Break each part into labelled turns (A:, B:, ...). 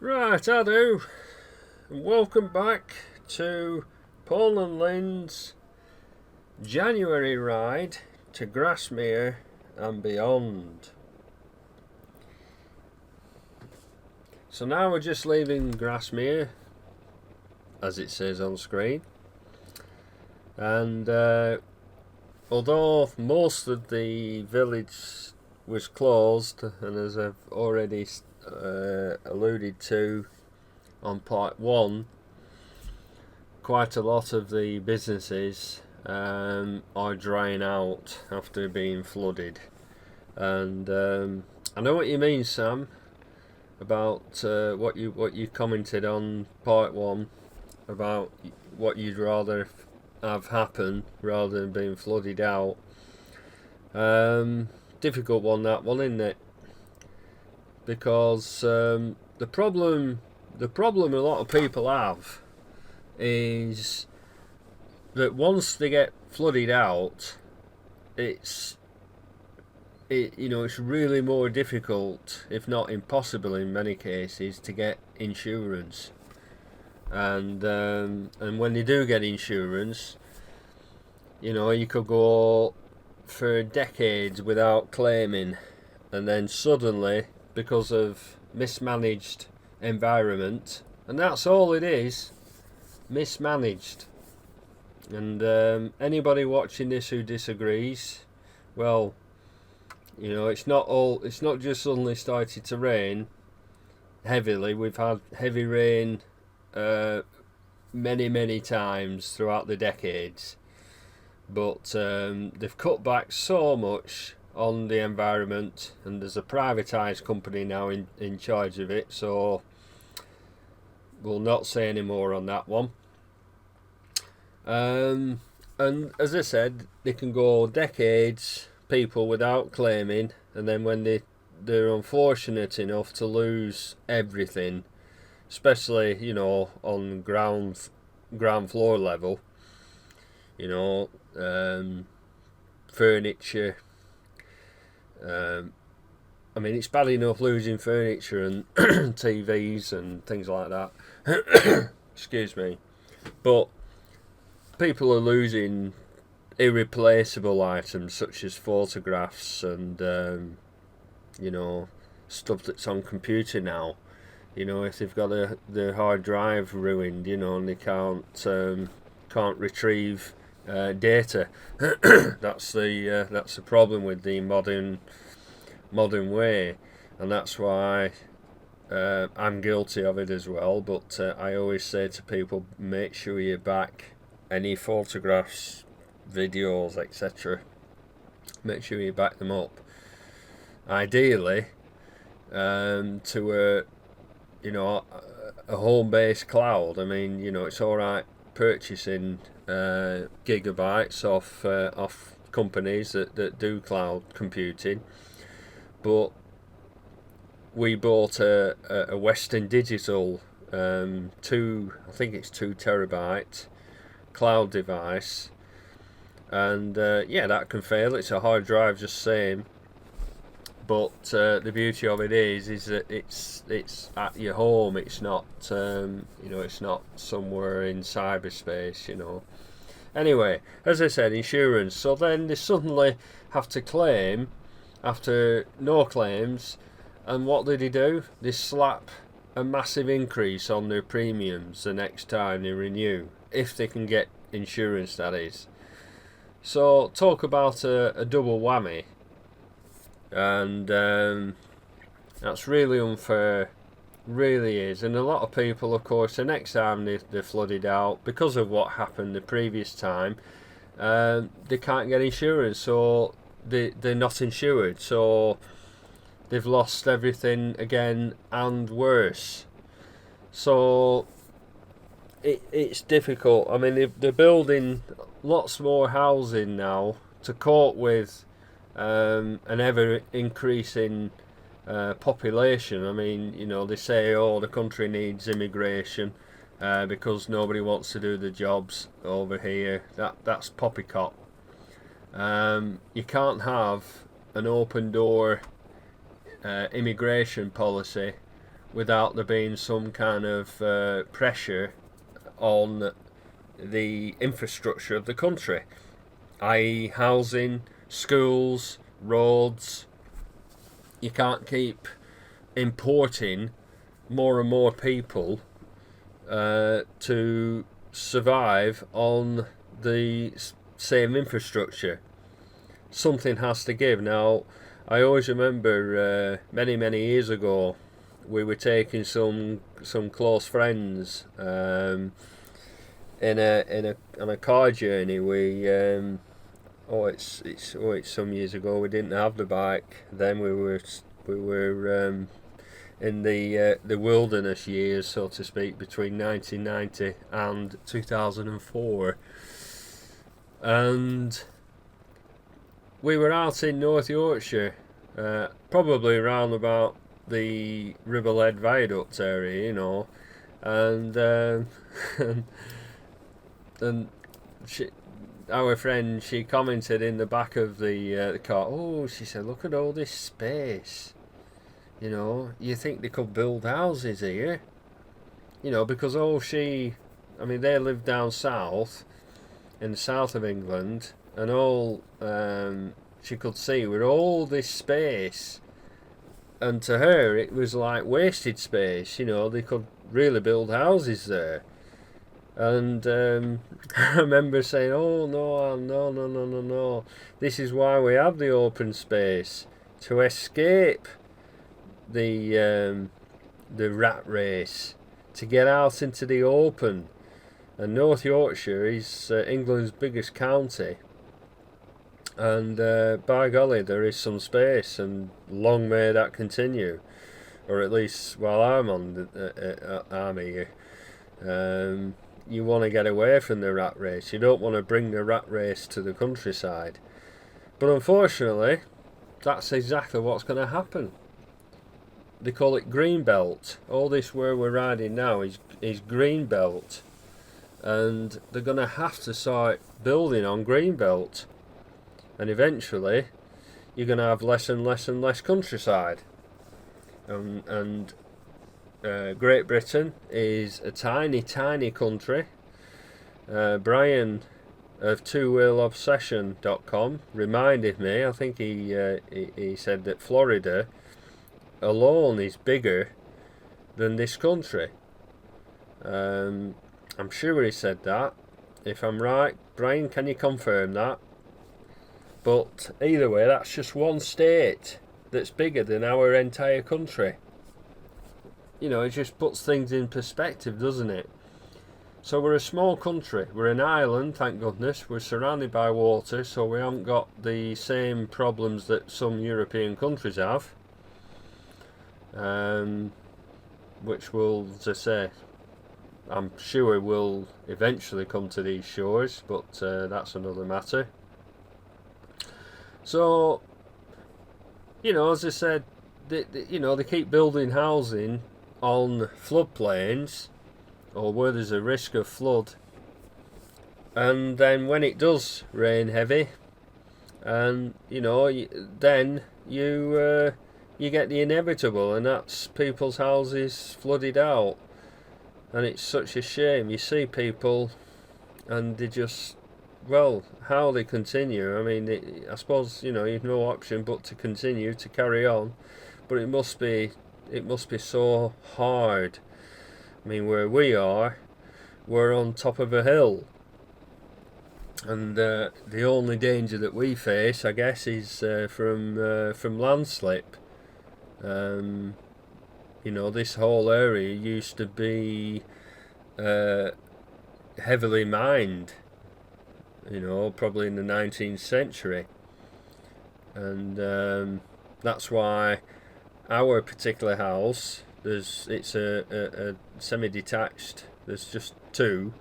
A: Right, I do. And welcome back to Paul and Lynn's January ride to Grasmere and beyond. So now we're just leaving Grasmere, as it says on screen. And although most of the village was closed, and as I've already alluded to on part 1, quite a lot of the businesses are drying out after being flooded. And I know what you mean, Sam, about what you commented on part 1 about what you'd rather have happen rather than being flooded out. Difficult one, that one, isn't it? Because the problem a lot of people have is that once they get flooded out, it's really more difficult, if not impossible in many cases, to get insurance. And when they do get insurance, you could go for decades without claiming, and then suddenly, because of mismanaged environment, and that's all it is, mismanaged. And anybody watching this who disagrees, well, it's not just suddenly started to rain heavily. We've had heavy rain many times throughout the decades, but they've cut back so much on the environment, and there's a privatised company now in charge of it, so we'll not say any more on that one. And as I said, they can go decades, people, without claiming, and then when they're unfortunate enough to lose everything, especially on ground floor level, furniture. It's bad enough losing furniture and TVs and things like that. Excuse me. But people are losing irreplaceable items such as photographs and stuff that's on computer now. If they've got the hard drive ruined, and they can't retrieve data. That's the problem with the modern way, and that's why I'm guilty of it as well. But I always say to people, make sure you back any photographs, videos, etc. Make sure you back them up. Ideally, to a home-based cloud. It's all right purchasing gigabytes off companies that do cloud computing, but we bought a Western Digital 2 terabyte cloud device, and that can fail. It's a hard drive just same, but the beauty of it is that it's at your home. It's not it's not somewhere in cyberspace. Anyway, as I said, insurance. So then they suddenly have to claim after no claims, and what did they do? They slap a massive increase on their premiums the next time they renew, if they can get insurance, that is. So talk about a double whammy. And that's really unfair, really is. And a lot of people, of course, the next time they're flooded out because of what happened the previous time, they can't get insurance, so they're not insured, so they've lost everything again and worse. So it's difficult. They're building lots more housing now to cope with an ever increasing population. They say, the country needs immigration because nobody wants to do the jobs over here. That's poppycock. You can't have an open door immigration policy without there being some kind of pressure on the infrastructure of the country, i.e. housing, schools, roads. You can't keep importing more and more people to survive on the same infrastructure. Something has to give. Now, I always remember many years ago, we were taking some close friends on a car journey. It's some years ago. We didn't have the bike then. We were in the wilderness years, so to speak, between 1990 and 2004, and we were out in North Yorkshire, probably around about the Riverlead Viaduct area, you know, and and our friend, she commented in the back of the car, oh, she said, look at all this space. You know, you think they could build houses here? You know, because they live down south, in the south of England, and all she could see were all this space. And to her, it was like wasted space. You know, they could really build houses there. And I remember saying, oh, no. This is why we have the open space, to escape the rat race, to get out into the open. And North Yorkshire is England's biggest county, and by golly, there is some space, and long may that continue, or at least while I'm on the army here. You want to get away from the rat race. You don't want to bring the rat race to the countryside, but unfortunately, that's exactly what's going to happen. They call it green belt. All this where we're riding now is green belt, and they're going to have to start building on green belt, and eventually you're going to have less and less countryside. And Great Britain is a tiny country. Brian of twowheelobsession.com reminded me, I think he said that Florida alone is bigger than this country. I'm sure he said that. If I'm right, Brian, can you confirm that? But either way, that's just one state that's bigger than our entire country. You know, it just puts things in perspective, doesn't it? So we're a small country. We're an island, thank goodness. We're surrounded by water, so we haven't got the same problems that some European countries have. Which will, as I say, I'm sure will eventually come to these shores, but that's another matter. So, you know, as I said, they keep building housing on floodplains, or where there's a risk of flood, and then when it does rain heavy, and then you get the inevitable, and that's people's houses flooded out. And it's such a shame. You see people, and they just, well, how they continue. I mean, I suppose, you've no option but to continue to carry on. But it must be so hard. I mean, where we are, we're on top of a hill, and the only danger that we face, I guess, is from landslip. This whole area used to be heavily mined, probably in the 19th century. And that's why our particular house, it's a semi-detached, there's just two,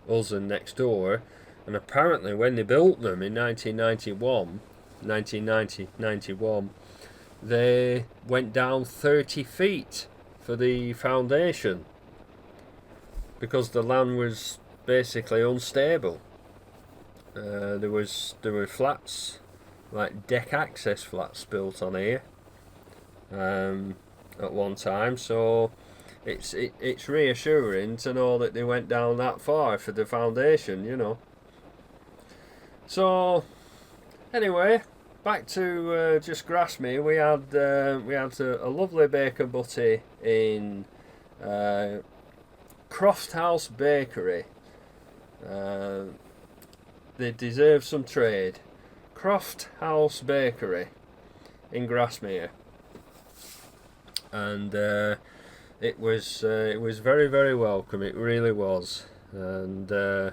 A: us and next door. And apparently when they built them in 1991, they went down 30 feet for the foundation because the land was basically unstable. There were flats, like deck access flats, built on here at one time. So it's reassuring to know that they went down that far for the foundation, you know. So anyway, back to just Grasmere. We had a lovely bacon butty in Croft House Bakery. They deserve some trade. Croft House Bakery in Grasmere, and it was very, very welcome. It really was. And and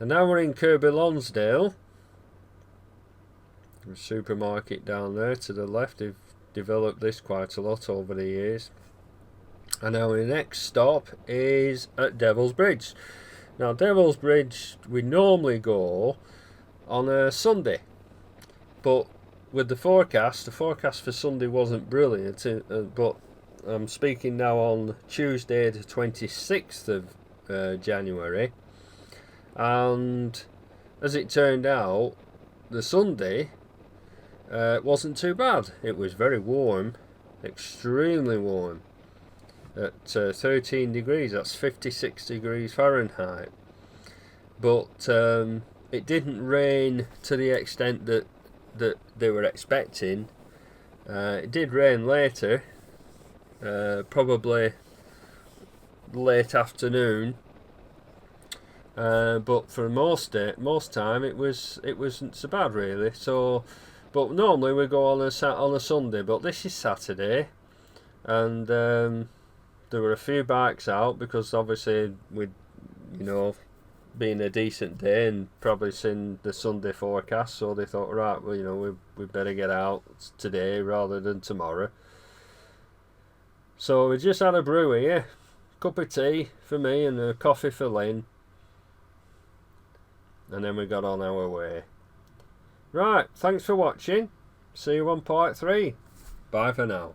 A: now we're in Kirkby Lonsdale, a supermarket down there to the left. They've developed this quite a lot over the years. And our next stop is at Devil's Bridge. Now, Devil's Bridge, we normally go on a Sunday, but with the forecast for Sunday wasn't brilliant. But I'm speaking now on Tuesday, the 26th of January, and as it turned out, the Sunday wasn't too bad. It was very warm, extremely warm. At 13 degrees, that's 56 degrees Fahrenheit. But it didn't rain to the extent that they were expecting. It did rain later, probably late afternoon. But for most time it wasn't so bad really. So, but normally we go on a Sunday, but this is Saturday, and there were a few bikes out because obviously we'd, being a decent day and probably seen the Sunday forecast, so they thought, right, well, we better get out today rather than tomorrow. So we just had a brew here, cup of tea for me and a coffee for Lynn, and then we got on our way. Right, thanks for watching. See you on part 3. Bye for now.